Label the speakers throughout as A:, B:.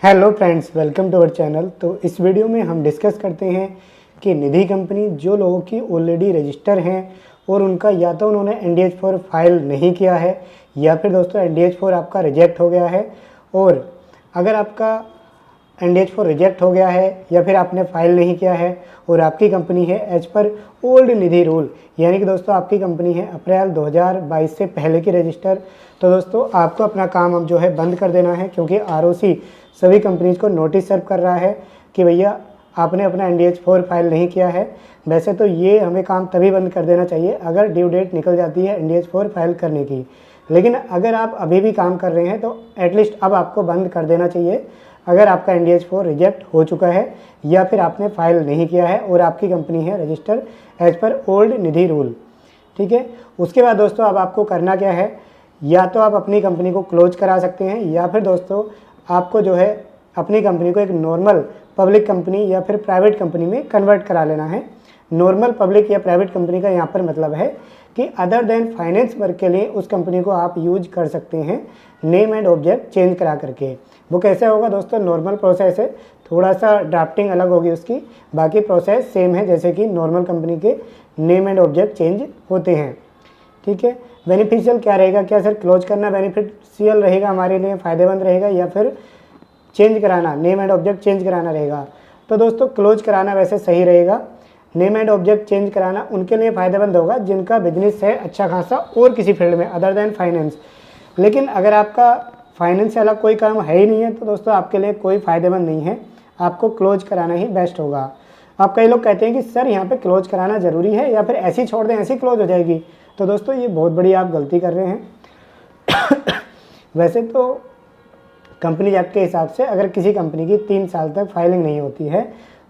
A: Hello friends, welcome to our channel. तो इस video में हम डिस्कस करते हैं कि निधि कंपनी जो लोगों की ऑलरेडी रजिस्टर हैं और उनका या तो उन्होंने NDH4 फाइल नहीं किया है या फिर दोस्तों NDH4 आपका रिजेक्ट हो गया है। और अगर आपका NDH4 रिजेक्ट हो गया है या फिर आपने फाइल नहीं किया है और आपकी कंपनी है एज पर ओल्ड निधि रूल, यानी कि दोस्तों आपकी कंपनी है अप्रैल 2022 से पहले की रजिस्टर, तो दोस्तों आपको अपना काम अब जो है बंद कर देना है, क्योंकि ROC सभी कंपनीज को नोटिस सर्व कर रहा है कि भैया आपने अपना NDH4 फाइल नहीं किया है। वैसे तो ये हमें काम तभी बंद कर देना चाहिए अगर ड्यू डेट निकल जाती है NDH4 फाइल करने की, लेकिन अगर आप अभी भी काम कर रहे हैं तो एटलीस्ट अब आपको बंद कर देना चाहिए अगर आपका NDH4 रिजेक्ट हो चुका है या फिर आपने फाइल नहीं किया है और आपकी कंपनी है रजिस्टर एज पर ओल्ड निधि रूल। ठीक है, उसके बाद दोस्तों अब आपको करना क्या है, या तो आप अपनी कंपनी को क्लोज करा सकते हैं या फिर दोस्तों आपको जो है अपनी कंपनी को एक नॉर्मल पब्लिक कंपनी या फिर प्राइवेट कंपनी में कन्वर्ट करा लेना है। नॉर्मल पब्लिक या प्राइवेट कंपनी का यहाँ पर मतलब है कि अदर देन फाइनेंस वर्क के लिए उस कंपनी को आप यूज कर सकते हैं नेम एंड ऑब्जेक्ट चेंज करा करके। वो कैसे होगा दोस्तों, नॉर्मल प्रोसेस है, थोड़ा सा ड्राफ्टिंग अलग होगी उसकी, बाकी प्रोसेस सेम है जैसे कि नॉर्मल कंपनी के नेम एंड ऑब्जेक्ट चेंज होते हैं। ठीक है, बेनिफिशियल क्या रहेगा, क्या सर क्लोज करना बेनिफिशियल रहेगा हमारे लिए, फ़ायदेमंद रहेगा, या फिर चेंज कराना नेम एंड ऑब्जेक्ट चेंज कराना रहेगा? तो दोस्तों क्लोज कराना वैसे सही रहेगा। नेम एंड ऑब्जेक्ट चेंज कराना उनके लिए फ़ायदेमंद होगा जिनका बिजनेस है अच्छा खासा और किसी फील्ड में अदर देन फाइनेंस। लेकिन अगर आपका फाइनेंस से अलग कोई काम है ही नहीं है तो दोस्तों आपके लिए कोई फ़ायदेमंद नहीं है, आपको क्लोज कराना ही बेस्ट होगा। अब कई लोग कहते हैं कि सर यहाँ पे क्लोज कराना ज़रूरी है या फिर ऐसे ही छोड़ दें, ऐसे ही क्लोज हो जाएगी। तो दोस्तों ये बहुत बड़ी आप गलती कर रहे हैं। वैसे तो कंपनी एक्ट के हिसाब से अगर किसी कंपनी की 3 साल तक फाइलिंग नहीं होती है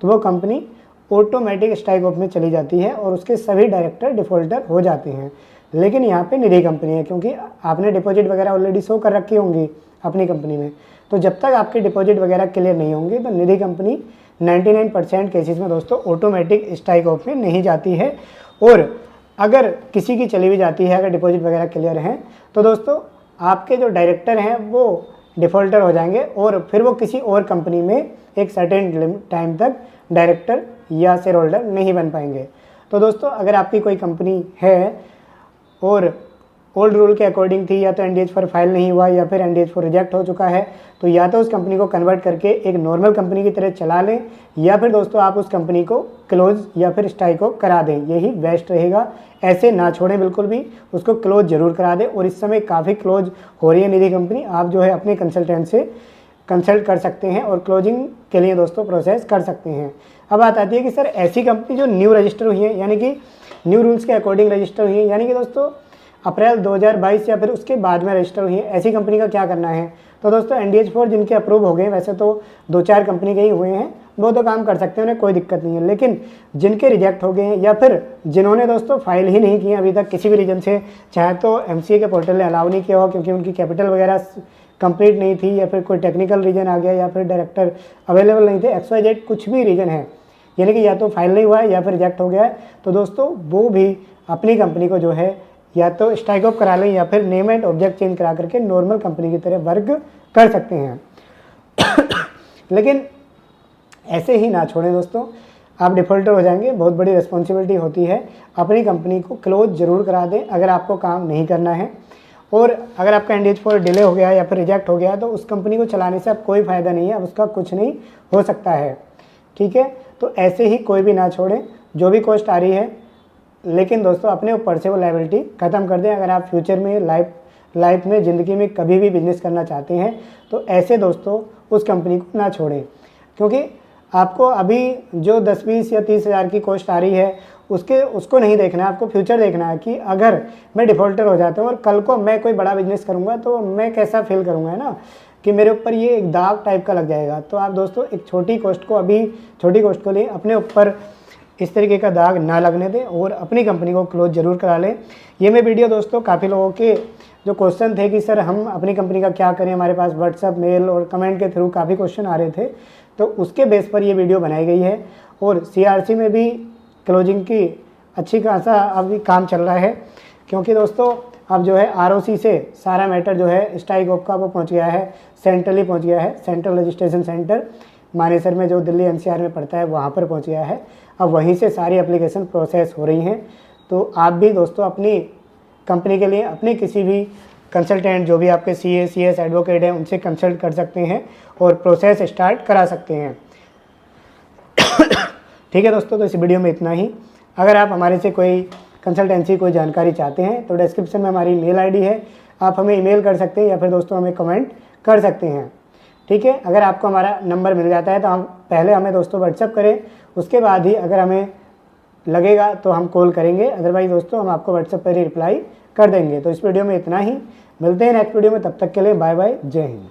A: तो वो कंपनी ऑटोमेटिक स्ट्राइक ऑफ में चली जाती है और उसके सभी डायरेक्टर डिफ़ॉल्टर हो जाते हैं। लेकिन यहाँ पे निधि कंपनी है, क्योंकि आपने डिपॉजिट वगैरह ऑलरेडी शो कर रखी होंगी अपनी कंपनी में, तो जब तक आपके डिपॉजिट वगैरह क्लियर नहीं होंगे तो निधि कंपनी 99% केसेस में दोस्तों ऑटोमेटिक स्ट्राइक ऑफ में नहीं जाती है। और अगर किसी की चली भी जाती है, अगर डिपॉजिट वगैरह क्लियर हैं, तो दोस्तों आपके जो डायरेक्टर हैं वो डिफ़ॉल्टर हो जाएंगे और फिर वो किसी और कंपनी में एक सर्टेन टाइम तक डायरेक्टर या शेयर होल्डर नहीं बन पाएंगे। तो दोस्तों अगर आपकी कोई कंपनी है और ओल्ड रूल के अकॉर्डिंग थी, या तो NDH4 फाइल नहीं हुआ या फिर NDH4 रिजेक्ट हो चुका है, तो या तो उस कंपनी को कन्वर्ट करके एक नॉर्मल कंपनी की तरह चला लें या फिर दोस्तों आप उस कंपनी को क्लोज या फिर स्ट्राइक ऑफ करा दें, यही बेस्ट रहेगा। ऐसे ना छोड़ें बिल्कुल भी, उसको क्लोज जरूर करा दें। और इस समय काफ़ी क्लोज हो रही है निधि कंपनी, आप जो है अपने कंसल्टेंट से कंसल्ट कर सकते हैं और क्लोजिंग के लिए दोस्तों प्रोसेस कर सकते हैं। अब बात आती है कि सर ऐसी कंपनी जो न्यू रजिस्टर हुई है, यानी कि न्यू रूल्स के अकॉर्डिंग रजिस्टर हुई है, यानी कि दोस्तों अप्रैल 2022 या फिर उसके बाद में रजिस्टर हुई है, ऐसी कंपनी का क्या करना है? तो दोस्तों NDH4 जिनके अप्रूव हो गए, वैसे तो 2-4 कंपनी के ही हुए हैं, वो तो काम कर सकते हैं, उन्हें कोई दिक्कत नहीं है। लेकिन जिनके रिजेक्ट हो गए हैं या फिर जिन्होंने दोस्तों फाइल ही नहीं की है अभी तक किसी भी रीजन से, चाहे तो MCA के पोर्टल ने अलाउ नहीं किया हो क्योंकि उनकी कैपिटल वगैरह कंप्लीट नहीं थी, या फिर कोई टेक्निकल रीजन आ गया, या फिर डायरेक्टर अवेलेबल नहीं थे, XYZ कुछ भी रीजन है, यानी कि या तो फाइल नहीं हुआ है या फिर रिजेक्ट हो गया है, तो दोस्तों वो भी अपनी कंपनी को जो है या तो स्ट्राइक ऑफ करा लें या फिर नेम एंड ऑब्जेक्ट चेंज करा करके नॉर्मल कंपनी की तरह वर्क कर सकते हैं। लेकिन ऐसे ही ना छोड़ें दोस्तों, आप डिफ़ॉल्टर हो जाएंगे, बहुत बड़ी रिस्पॉन्सिबिलिटी होती है। अपनी कंपनी को क्लोज जरूर करा दें अगर आपको काम नहीं करना है। और अगर आपका NDH4 डिले हो गया या फिर रिजेक्ट हो गया तो उस कंपनी को चलाने से अब कोई फ़ायदा नहीं है, अब उसका कुछ नहीं हो सकता है। ठीक है, तो ऐसे ही कोई भी ना छोड़ें, जो भी कॉस्ट आ रही है, लेकिन दोस्तों अपने ऊपर से वो लायबिलिटी ख़त्म कर दें। अगर आप फ्यूचर में लाइफ में ज़िंदगी में कभी भी बिजनेस करना चाहते हैं तो ऐसे दोस्तों उस कंपनी को ना छोड़ें, क्योंकि आपको अभी जो 10-20 या 30 हज़ार की कॉस्ट आ रही है उसको नहीं देखना है, आपको फ्यूचर देखना है कि अगर मैं डिफ़ॉल्टर हो जाता हूँ और कल को मैं कोई बड़ा बिजनेस करूँगा तो मैं कैसा फील करूँगा, है ना, कि मेरे ऊपर ये एक दाग टाइप का लग जाएगा। तो आप दोस्तों एक छोटी कॉस्ट को लिए अपने ऊपर इस तरीके का दाग ना लगने दें और अपनी कंपनी को क्लोज जरूर करा लें। ये मैं वीडियो दोस्तों काफ़ी लोगों के जो क्वेश्चन थे कि सर हम अपनी कंपनी का क्या करें, हमारे पास व्हाट्सएप मेल और कमेंट के थ्रू काफ़ी क्वेश्चन आ रहे थे, तो उसके बेस पर ये वीडियो बनाई गई है। और CRC में भी क्लोजिंग की अच्छी खासा अभी काम चल रहा है, क्योंकि दोस्तों अब जो है ROC से सारा मैटर जो है स्ट्राइक ऑफ का वो पहुंच गया है, सेंट्रली पहुंच गया है, सेंट्रल रजिस्ट्रेशन सेंटर मानेसर में जो दिल्ली NCR में पड़ता है वहाँ पर पहुंच गया है। अब वहीं से सारी एप्लीकेशन प्रोसेस हो रही हैं। तो आप भी दोस्तों अपनी कंपनी के लिए अपने किसी भी कंसल्टेंट जो भी आपके CA CS एडवोकेट हैं उनसे कंसल्ट कर सकते हैं और प्रोसेस स्टार्ट करा सकते हैं। ठीक है दोस्तों, तो इस वीडियो में इतना ही। अगर आप हमारे से कोई कंसल्टेंसी कोई जानकारी चाहते हैं तो डिस्क्रिप्शन में हमारी मेल ID है, आप हमें ईमेल कर सकते हैं या फिर दोस्तों हमें कमेंट कर सकते हैं। ठीक है, अगर आपको हमारा नंबर मिल जाता है तो हम पहले हमें दोस्तों व्हाट्सअप करें, उसके बाद ही अगर हमें लगेगा तो हम कॉल करेंगे, अदरवाइज दोस्तों हम आपको व्हाट्सएप पर ही रिप्लाई कर देंगे। तो इस वीडियो में इतना ही, मिलते हैं नेक्स्ट वीडियो में, तब तक के लिए बाय बाय, जय हिंद।